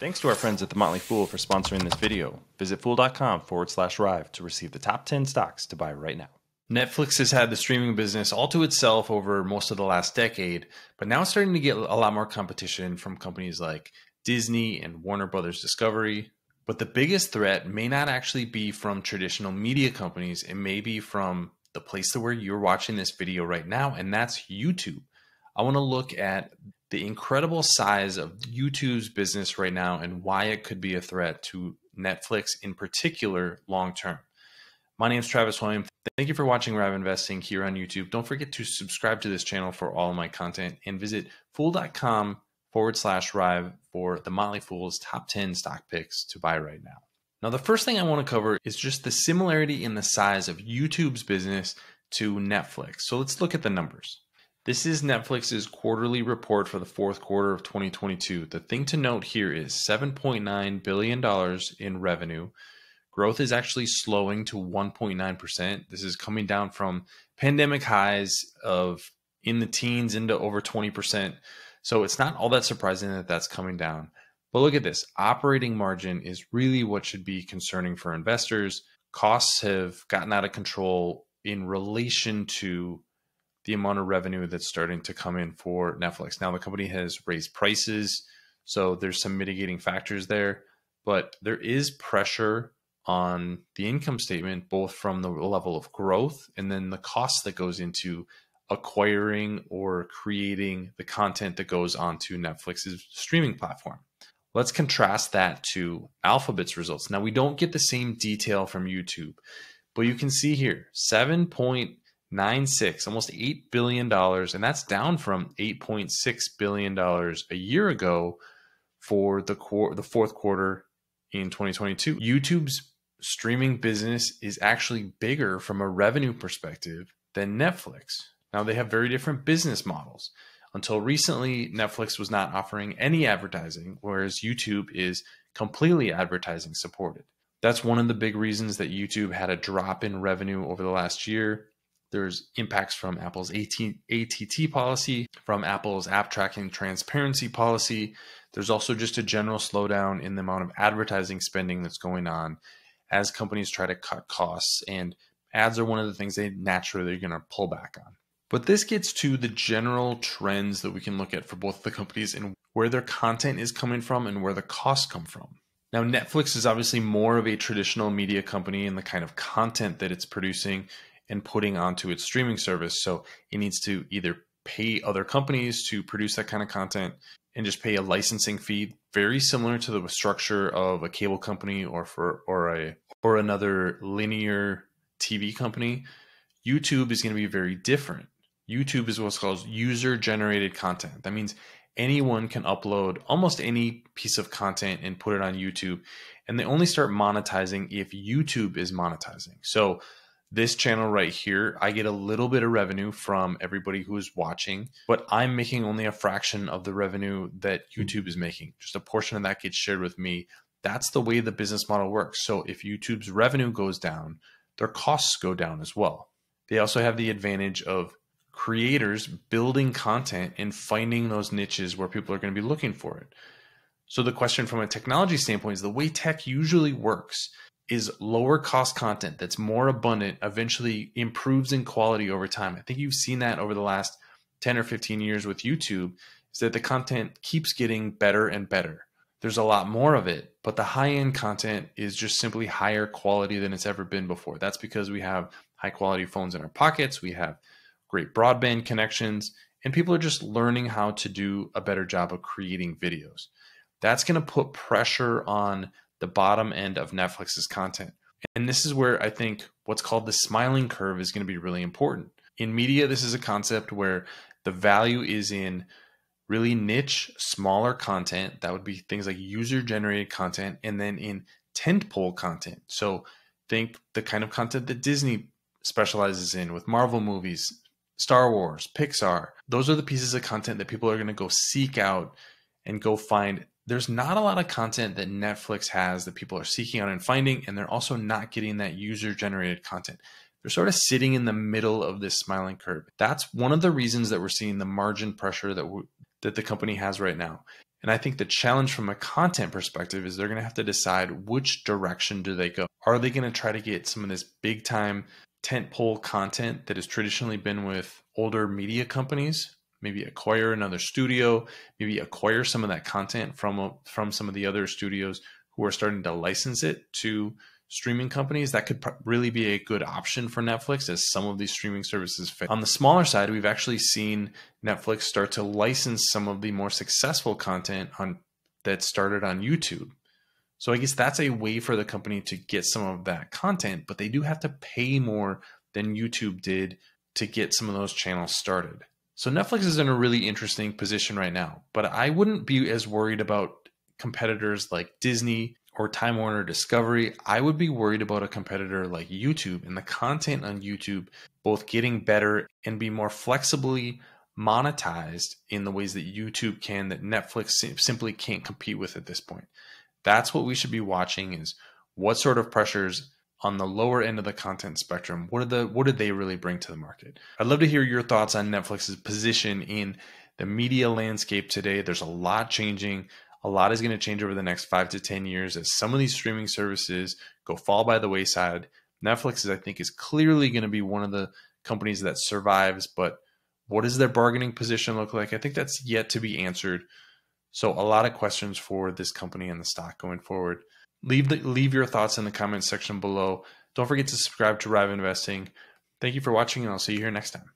Thanks to our friends at The Motley Fool for sponsoring this video. Visit fool.com/rive to receive the top 10 stocks to buy right now. Netflix has had the streaming business all to itself over most of the last decade, but now it's starting to get a lot more competition from companies like Disney and Warner Brothers Discovery. But the biggest threat may not actually be from traditional media companies. It may be from the place where you're watching this video right now, and that's YouTube. I want to look at the incredible size of YouTube's business right now and why it could be a threat to Netflix in particular long term. My name is Travis Hoium. Thank you for watching Rive Investing here on YouTube. Don't forget to subscribe to this channel for all of my content and visit fool.com/Rive for the Motley Fool's top 10 stock picks to buy right now. Now, the first thing I want to cover is just the similarity in the size of YouTube's business to Netflix. So let's look at the numbers. This is Netflix's quarterly report for the fourth quarter of 2022. The thing to note here is $7.9 billion in revenue. Growth is actually slowing to 1.9%. This is coming down from pandemic highs of in the teens into over 20%. So it's not all that surprising that that's coming down. But look at this. Operating margin is really what should be concerning for investors. Costs have gotten out of control in relation to the amount of revenue that's starting to come in for Netflix. Now, the company has raised prices, so there's some mitigating factors there, but there is pressure on the income statement, both from the level of growth and then the cost that goes into acquiring or creating the content that goes onto Netflix's streaming platform. Let's contrast that to Alphabet's results. Now, we don't get the same detail from YouTube, but you can see here, 7.96, almost $8 billion, and that's down from $8.6 billion a year ago for the fourth quarter in 2022. YouTube's streaming business is actually bigger from a revenue perspective than Netflix. Now, they have very different business models. Until recently, Netflix was not offering any advertising, whereas YouTube is completely advertising supported. That's one of the big reasons that YouTube had a drop in revenue over the last year. There's impacts from Apple's ATT policy, from Apple's app tracking transparency policy. There's also just a general slowdown in the amount of advertising spending that's going on as companies try to cut costs, and ads are one of the things they naturally are going to pull back on. But this gets to the general trends that we can look at for both the companies and where their content is coming from and where the costs come from. Now, Netflix is obviously more of a traditional media company in the kind of content that it's producing and putting onto its streaming service. So it needs to either pay other companies to produce that kind of content and just pay a licensing fee, very similar to the structure of a cable company or another linear TV company. YouTube is going to be very different. YouTube is what's called user-generated content. That means anyone can upload almost any piece of content and put it on YouTube, and they only start monetizing if YouTube is monetizing. So this channel right here, I get a little bit of revenue from everybody who is watching, but I'm making only a fraction of the revenue that YouTube is making. Just a portion of that gets shared with me. That's the way the business model works. So if YouTube's revenue goes down, their costs go down as well. They also have the advantage of creators building content and finding those niches where people are going to be looking for it. So the question from a technology standpoint is the way tech usually works is lower cost content that's more abundant eventually improves in quality over time. I think you've seen that over the last 10 or 15 years with YouTube, is that the content keeps getting better and better. There's a lot more of it, but the high-end content is just simply higher quality than it's ever been before. That's because we have high quality phones in our pockets, we have great broadband connections, and people are just learning how to do a better job of creating videos. That's going to put pressure on the bottom end of Netflix's content. And this is where I think what's called the smiling curve is going to be really important. In media, this is a concept where the value is in really niche, smaller content. That would be things like user-generated content, and then in tentpole content. So think the kind of content that Disney specializes in with Marvel movies, Star Wars, Pixar. Those are the pieces of content that people are going to go seek out and go find. There's not a lot of content that Netflix has that people are seeking out and finding, and they're also not getting that user-generated content. They're sort of sitting in the middle of this smiling curve. That's one of the reasons that we're seeing the margin pressure that the company has right now. And I think the challenge from a content perspective is they're going to have to decide which direction do they go. Are they going to try to get some of this big time tentpole content that has traditionally been with older media companies, maybe acquire another studio, maybe acquire some of that content from some of the other studios who are starting to license it to streaming companies? That could really be a good option for Netflix as some of these streaming services fail. On the smaller side, we've actually seen Netflix start to license some of the more successful content that started on YouTube. So I guess that's a way for the company to get some of that content, but they do have to pay more than YouTube did to get some of those channels started. So Netflix is in a really interesting position right now, but I wouldn't be as worried about competitors like Disney or Time Warner Discovery. I would be worried about a competitor like YouTube and the content on YouTube both getting better and be more flexibly monetized in the ways that YouTube can, that Netflix simply can't compete with at this point. That's what we should be watching, is what sort of pressures on the lower end of the content spectrum, what did they really bring to the market? I'd love to hear your thoughts on Netflix's position in the media landscape today. There's a lot changing. A lot is going to change over the next 5 to 10 years as some of these streaming services fall by the wayside. Netflix, I think, is clearly going to be one of the companies that survives, but what does their bargaining position look like? I think that's yet to be answered. So a lot of questions for this company and the stock going forward. Leave your thoughts in the comments section below. Don't forget to subscribe to Rive Investing. Thank you for watching, and I'll see you here next time.